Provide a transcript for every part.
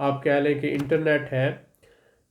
آپ کہہ لیں کہ انٹرنیٹ ہے،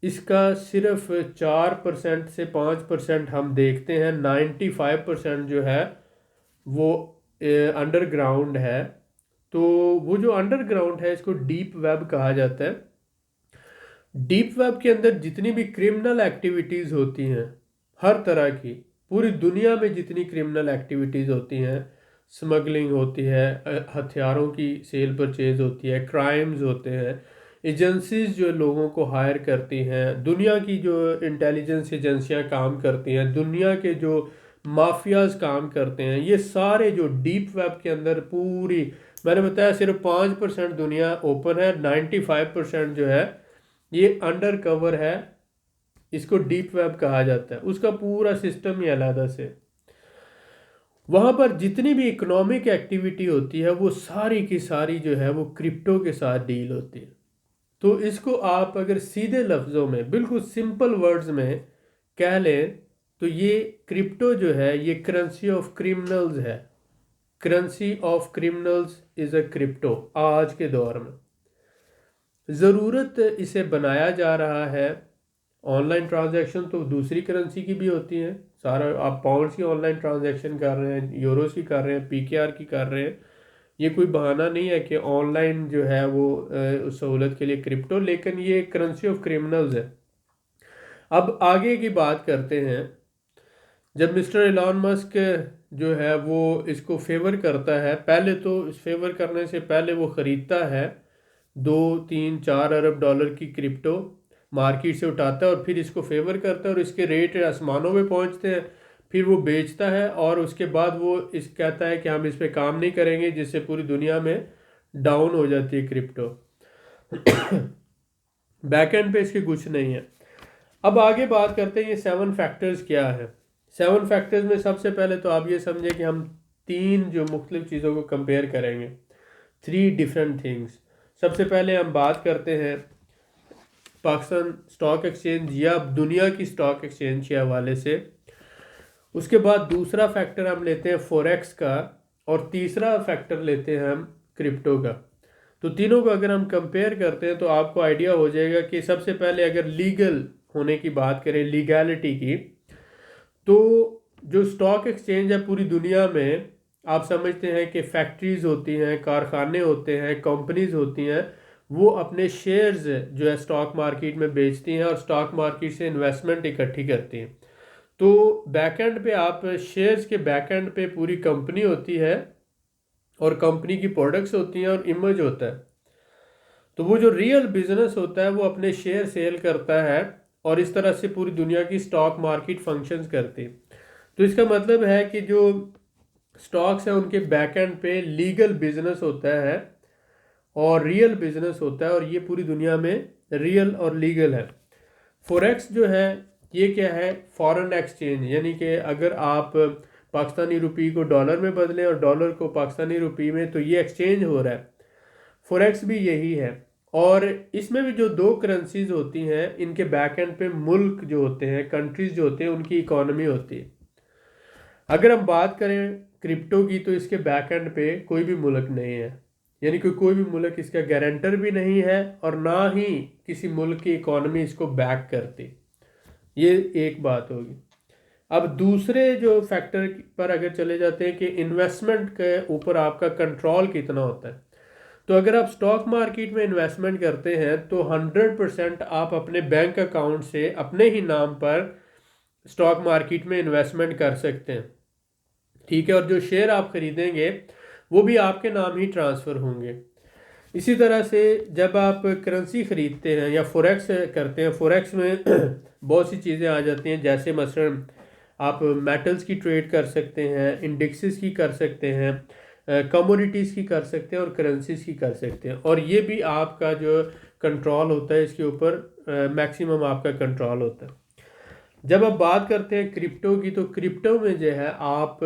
اس کا صرف 4% سے 5% ہم دیکھتے ہیں، 95% جو ہے وہ انڈر گراؤنڈ ہے۔ تو وہ جو انڈر گراؤنڈ ہے اس کو ڈیپ ویب کہا جاتا ہے۔ ڈیپ ویب کے اندر جتنی بھی کرمنل ایکٹیویٹیز ہوتی ہیں، ہر طرح کی، پوری دنیا میں جتنی کرمنل ایکٹیویٹیز ہوتی ہیں، سمگلنگ ہوتی ہے، ہتھیاروں کی سیل پرچیز ہوتی ہے، کرائمز ہوتے ہیں، ایجنسیز جو لوگوں کو ہائر کرتی ہیں، دنیا کی جو انٹیلیجنس ایجنسیاں کام کرتی ہیں، دنیا کے جو مافیاز کام کرتے ہیں، یہ سارے جو ڈیپ ویب کے اندر پوری، میں نے بتایا صرف 5% دنیا اوپن ہے، 95% جو ہے یہ انڈر کور ہے، اس کو ڈیپ ویب کہا جاتا ہے۔ اس کا پورا سسٹم ہی علیحدہ سے، وہاں پر جتنی بھی اکنامک ایکٹیویٹی ہوتی ہے وہ ساری کی ساری جو ہے وہ کرپٹو کے ساتھ ڈیل ہوتی ہے۔ تو اس کو آپ اگر سیدھے لفظوں میں بالکل سمپل ورڈز میں کہہ لیں تو یہ کرپٹو جو ہے یہ کرنسی آف کرمنلز ہے۔ Currency of criminals is a crypto. آج کے دور میں ضرورت اسے بنایا جا رہا ہے۔ آن لائن ٹرانزیکشن تو دوسری کرنسی کی بھی ہوتی ہیں، سارا آپ پاؤنڈس کی آن لائن ٹرانزیکشن کر رہے ہیں، یوروز کی کر رہے ہیں، پی کے آر کی کر رہے ہیں، یہ کوئی بہانہ نہیں ہے کہ آن لائن جو ہے وہ اس سہولت کے لیے کرپٹو، لیکن یہ کرنسی آف کرمنلز ہے۔ اب آگے کی بات کرتے ہیں۔ جب مسٹر ایلان مسک جو ہے وہ اس کو فیور کرتا ہے، پہلے تو اس فیور کرنے سے پہلے وہ خریدتا ہے 2-3-4 ارب ڈالر کی کرپٹو، مارکیٹ سے اٹھاتا ہے اور پھر اس کو فیور کرتا ہے اور اس کے ریٹ آسمانوں میں پہنچتے ہیں، پھر وہ بیچتا ہے اور اس کے بعد وہ کہتا ہے کہ ہم اس پہ کام نہیں کریں گے، جس سے پوری دنیا میں ڈاؤن ہو جاتی ہے کرپٹو۔ بیک اینڈ پہ اس کے کچھ نہیں ہے۔ اب آگے بات کرتے ہیں یہ 7 فیکٹرز کیا ہے۔ 7 فیکٹرز میں سب سے پہلے تو آپ یہ سمجھیں کہ ہم 3 جو مختلف چیزوں کو کمپیئر کریں گے، 3 ڈیفرنٹ تھنگس۔ سب سے پہلے ہم بات کرتے ہیں پاکستان اسٹاک ایکسچینج یا دنیا کی اسٹاک ایکسچینج کے حوالے سے، اس کے بعد دوسرا فیکٹر ہم لیتے ہیں فوریکس کا، اور تیسرا فیکٹر لیتے ہیں ہم کرپٹو کا۔ تو تینوں کو اگر ہم کمپیئر کرتے ہیں تو آپ کو آئیڈیا ہو جائے گا کہ سب سے پہلے اگر لیگل ہونے کی بات کریں، لیگیلٹی کی، تو جو اسٹاک ایکسچینج ہے پوری دنیا میں آپ سمجھتے ہیں کہ فیکٹریز ہوتی ہیں، کارخانے ہوتے ہیں، کمپنیز ہوتی ہیں، وہ اپنے شیئرز جو ہے اسٹاک مارکیٹ میں بیچتی ہیں اور اسٹاک مارکیٹ سے انویسٹمنٹ اکٹھی کرتی ہیں۔ تو بیک اینڈ پہ آپ شیئرز کے بیک اینڈ پہ پوری کمپنی ہوتی ہے اور کمپنی کی پروڈکٹس ہوتی ہیں اور امیج ہوتا ہے۔ تو وہ جو ریئل بزنس ہوتا ہے وہ اپنے شیئر سیل کرتا ہے اور اس طرح سے پوری دنیا کی اسٹاک مارکیٹ فنکشنز کرتی۔ تو اس کا مطلب ہے کہ جو اسٹاکس ہیں ان کے بیک اینڈ پہ لیگل بزنس ہوتا ہے اور ریئل بزنس ہوتا ہے، اور یہ پوری دنیا میں ریئل اور لیگل ہے۔ فوریکس جو ہے یہ کیا ہے؟ فارن ایکسچینج، یعنی کہ اگر آپ پاکستانی روپی کو ڈالر میں بدلیں اور ڈالر کو پاکستانی روپی میں، تو یہ ایکسچینج ہو رہا ہے۔ فوریکس بھی یہی ہے، اور اس میں بھی جو 2 کرنسیز ہوتی ہیں ان کے بیک اینڈ پہ ملک جو ہوتے ہیں، کنٹریز جو ہوتے ہیں، ان کی اکانومی ہوتی ہے۔ اگر ہم بات کریں کرپٹو کی تو اس کے بیک اینڈ پہ کوئی بھی ملک نہیں ہے، یعنی کہ کوئی بھی ملک اس کا گارنٹر بھی نہیں ہے اور نہ ہی کسی ملک کی اکانومی اس کو بیک کرتی۔ یہ ایک بات ہوگی۔ اب دوسرے جو فیکٹر پر اگر چلے جاتے ہیں کہ انویسٹمنٹ کے اوپر آپ کا کنٹرول کتنا ہوتا ہے، تو اگر آپ اسٹاک مارکیٹ میں انویسٹمنٹ کرتے ہیں تو 100% آپ اپنے بینک اکاؤنٹ سے اپنے ہی نام پر اسٹاک مارکیٹ میں انویسٹمنٹ کر سکتے ہیں، ٹھیک ہے، اور جو شیئر آپ خریدیں گے وہ بھی آپ کے نام ہی ٹرانسفر ہوں گے۔ اسی طرح سے جب آپ کرنسی خریدتے ہیں یا فوریکس کرتے ہیں، فوریکس میں بہت سی چیزیں آ جاتی ہیں، جیسے مثلا آپ میٹلز کی ٹریڈ کر سکتے ہیں، انڈیکسز کی کر سکتے ہیں، کموڈیٹیز کی کر سکتے ہیں اور کرنسیز کی کر سکتے ہیں، اور یہ بھی آپ کا جو کنٹرول ہوتا ہے اس کے اوپر میکسیمم آپ کا کنٹرول ہوتا ہے۔ جب آپ بات کرتے ہیں کرپٹو کی، تو کرپٹو میں جو ہے آپ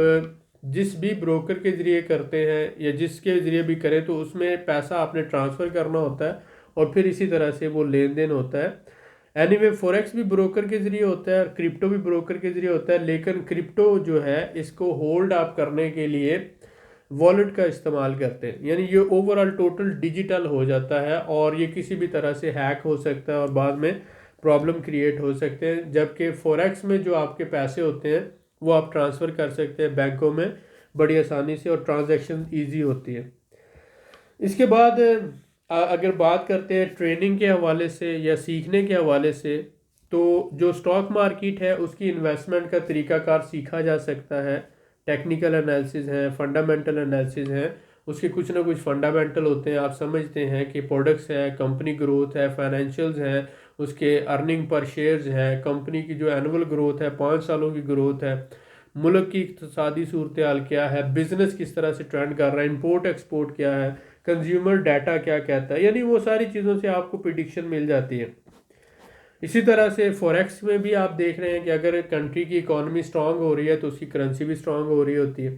جس بھی بروکر کے ذریعے کرتے ہیں یا جس کے ذریعے بھی کریں تو اس میں پیسہ آپ نے ٹرانسفر کرنا ہوتا ہے اور پھر اسی طرح سے وہ لین دین ہوتا ہے۔ اینی وے فوریکس بھی بروکر کے ذریعے ہوتا ہے اور کرپٹو بھی بروکر کے ذریعے ہوتا ہے، لیکن کرپٹو جو ہے اس کو ہولڈ آپ کرنے کے لیے والٹ کا استعمال کرتے ہیں، یعنی یہ اوور آل ٹوٹل ڈیجیٹل ہو جاتا ہے اور یہ کسی بھی طرح سے ہیک ہو سکتا ہے اور بعد میں پرابلم کریٹ ہو سکتے ہیں، جبکہ فوریکس میں جو آپ کے پیسے ہوتے ہیں وہ آپ ٹرانسفر کر سکتے ہیں بینکوں میں بڑی آسانی سے اور ٹرانزیکشن ایزی ہوتی ہے۔ اس کے بعد اگر بات کرتے ہیں ٹریننگ کے حوالے سے یا سیکھنے کے حوالے سے، تو جو سٹاک مارکیٹ ہے اس کی انویسٹمنٹ کا طریقہ کار سیکھا جا سکتا ہے۔ ٹیکنیکل انالیسز ہیں، فنڈامنٹل انالیسز ہیں، اس کے کچھ نہ کچھ فنڈامنٹل ہوتے ہیں، آپ سمجھتے ہیں کہ پروڈکٹس ہے، کمپنی گروتھ ہے، فائنینشیلز ہیں، اس کے ارننگ پر شیئرز ہے، کمپنی کی جو اینول گروتھ ہے، 5 سالوں کی گروتھ ہے، ملک کی اقتصادی صورتحال کیا ہے، بزنس کس طرح سے ٹرینڈ کر رہا ہے، امپورٹ ایکسپورٹ کیا ہے، کنزیومر ڈیٹا کیا کہتا ہے، یعنی وہ ساری چیزوں سے آپ کو پریڈکشن مل جاتی ہے۔ اسی طرح سے فوریکس میں بھی آپ دیکھ رہے ہیں کہ اگر کنٹری کی اکانومی سٹرونگ ہو رہی ہے تو اس کی کرنسی بھی سٹرونگ ہو رہی ہوتی ہے،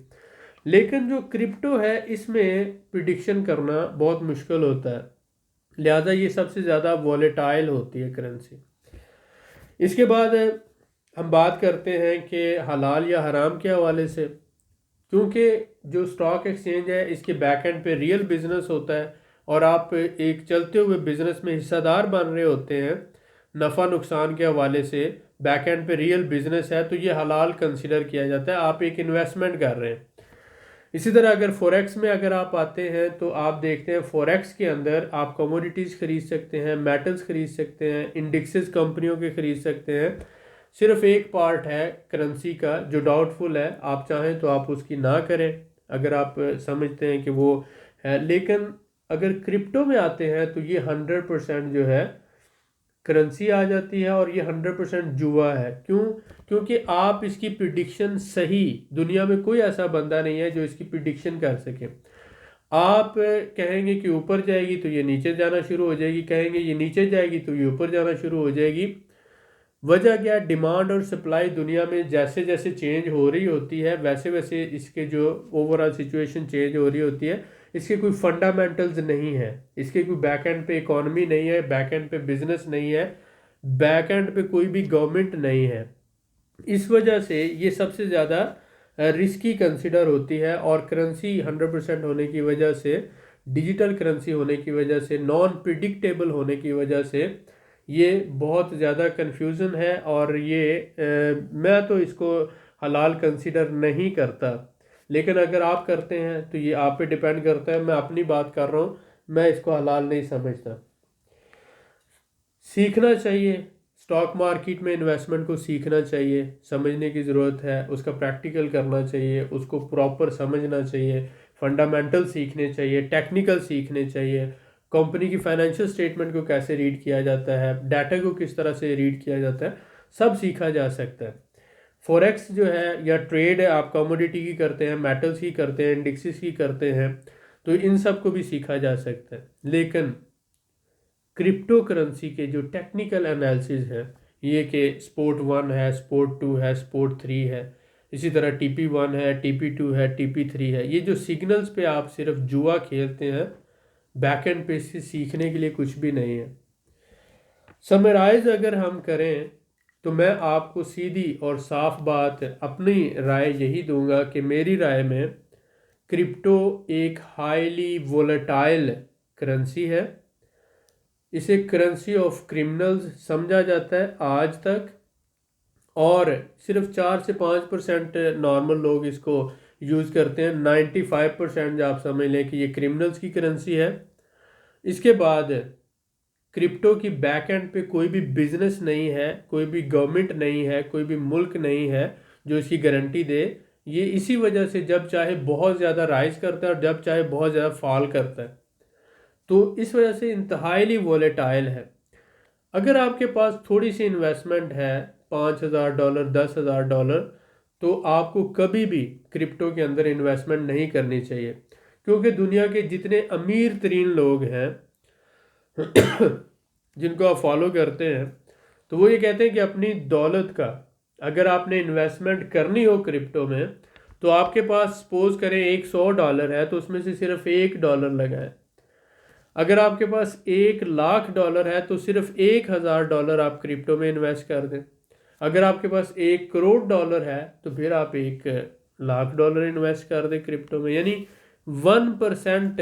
لیکن جو کرپٹو ہے اس میں پریڈکشن کرنا بہت مشکل ہوتا ہے، لہٰذا یہ سب سے زیادہ والیٹائل ہوتی ہے کرنسی۔ اس کے بعد ہم بات کرتے ہیں کہ حلال یا حرام کے حوالے سے، کیونکہ جو سٹاک ایکسچینج ہے اس کے بیک اینڈ پہ ریئل بزنس ہوتا ہے اور آپ ایک چلتے ہوئے بزنس میں حصہ دار بن رہے ہوتے ہیں، نفع نقصان کے حوالے سے بیک اینڈ پہ ریئل بزنس ہے تو یہ حلال کنسیڈر کیا جاتا ہے، آپ ایک انویسٹمنٹ کر رہے ہیں۔ اسی طرح اگر فوریکس میں اگر آپ آتے ہیں تو آپ دیکھتے ہیں فوریکس کے اندر آپ کموڈیٹیز خرید سکتے ہیں، میٹلز خرید سکتے ہیں، انڈیکسز کمپنیوں کے خرید سکتے ہیں۔ صرف ایک پارٹ ہے کرنسی کا جو ڈاؤٹ فل ہے، آپ چاہیں تو آپ اس کی نہ کریں اگر آپ سمجھتے ہیں کہ وہ ہے، لیکن اگر کرپٹو میں آتے ہیں تو یہ 100% جو ہے کرنسی آ جاتی ہے اور یہ 100% جوا ہے۔ کیوں؟ کیونکہ آپ اس کی پریڈکشن صحیح، دنیا میں کوئی ایسا بندہ نہیں ہے جو اس کی پریڈکشن کر سکے۔ آپ کہیں گے کہ اوپر جائے گی تو یہ نیچے جانا شروع ہو جائے گی، کہیں گے یہ نیچے جائے گی تو یہ اوپر جانا شروع ہو جائے گی۔ وجہ کیا؟ ڈیمانڈ اور سپلائی دنیا میں جیسے جیسے چینج ہو رہی ہوتی ہے ویسے ویسے اس کے جو اوور آل سچویشن چینج ہو رہی ہوتی ہے، اس کے کوئی فنڈامنٹلز نہیں ہے، اس کے کوئی بیک اینڈ پہ اکانومی نہیں ہے، بیک اینڈ پہ بزنس نہیں ہے، بیک اینڈ پہ کوئی بھی گورنمنٹ نہیں ہے۔ اس وجہ سے یہ سب سے زیادہ رسکی کنسیڈر ہوتی ہے، اور کرنسی 100% ہونے کی وجہ سے، ڈیجیٹل کرنسی ہونے کی وجہ سے، نان پریڈکٹیبل ہونے کی وجہ سے یہ بہت زیادہ کنفیوژن ہے، اور یہ میں تو اس کو حلال کنسیڈر نہیں کرتا، لیکن اگر آپ کرتے ہیں تو یہ آپ پہ ڈیپینڈ کرتا ہے۔ میں اپنی بات کر رہا ہوں، میں اس کو حلال نہیں سمجھتا۔ سیکھنا چاہیے، سٹاک مارکیٹ میں انویسٹمنٹ کو سیکھنا چاہیے، سمجھنے کی ضرورت ہے، اس کا پریکٹیکل کرنا چاہیے، اس کو پراپر سمجھنا چاہیے، فنڈامنٹل سیکھنے چاہیے، ٹیکنیکل سیکھنے چاہیے، کمپنی کی فائنینشیل سٹیٹمنٹ کو کیسے ریڈ کیا جاتا ہے، ڈیٹا کو کس طرح سے ریڈ کیا جاتا ہے، سب سیکھا جا سکتا ہے۔ فوریکس جو ہے یا ٹریڈ آپ کموڈیٹی کی کرتے ہیں، میٹلز کی کرتے ہیں، انڈیکسز کی کرتے ہیں، تو ان سب کو بھی سیکھا جا سکتا ہے، لیکن کرپٹو کرنسی کے جو ٹیکنیکل انالیسز ہیں، یہ کہ سپورٹ 1 ہے، سپورٹ 2 ہے، سپورٹ 3 ہے، اسی طرح ٹی پی 1 ہے، ٹی پی 2 ہے، ٹی پی 3 ہے، یہ جو سگنلز پہ آپ صرف جوا کھیلتے ہیں، بیک اینڈ پہ سے سیکھنے کے لیے کچھ بھی نہیں ہے۔ سمرائز اگر ہم کریں تو میں آپ کو سیدھی اور صاف بات اپنی رائے یہی دوں گا کہ میری رائے میں کرپٹو ایک ہائیلی وولیٹائل کرنسی ہے، اسے کرنسی آف کرمنلز سمجھا جاتا ہے آج تک، اور صرف 4 سے 5% نارمل لوگ اس کو یوز کرتے ہیں، 95% آپ سمجھ لیں کہ یہ کرمنلز کی کرنسی ہے۔ اس کے بعد کرپٹو کی بیک اینڈ پہ کوئی بھی بزنس نہیں ہے، کوئی بھی گورنمنٹ نہیں ہے، کوئی بھی ملک نہیں ہے جو اس کی گارنٹی دے، یہ اسی وجہ سے جب چاہے بہت زیادہ رائز کرتا ہے اور جب چاہے بہت زیادہ فال کرتا ہے، تو اس وجہ سے انتہائی وولیٹائل ہے۔ اگر آپ کے پاس تھوڑی سی انویسٹمنٹ ہے، $5,000 $10,000، تو آپ کو کبھی بھی کرپٹو کے اندر انویسٹمنٹ نہیں کرنی چاہیے، کیونکہ دنیا کے جتنے امیر ترین لوگ ہیں جن کو آپ فالو کرتے ہیں، تو وہ یہ کہتے ہیں کہ اپنی دولت کا اگر آپ نے انویسٹمنٹ کرنی ہو کرپٹو میں، تو آپ کے پاس سپوز کریں $100 ہے تو اس میں سے صرف $1 لگائیں۔ اگر آپ کے پاس $1,00,000 ہے تو صرف $1,000 آپ کرپٹو میں انویسٹ کر دیں۔ اگر آپ کے پاس $1,00,00,000 ہے تو پھر آپ $1,00,000 انویسٹ کر دیں کرپٹو میں، یعنی 1%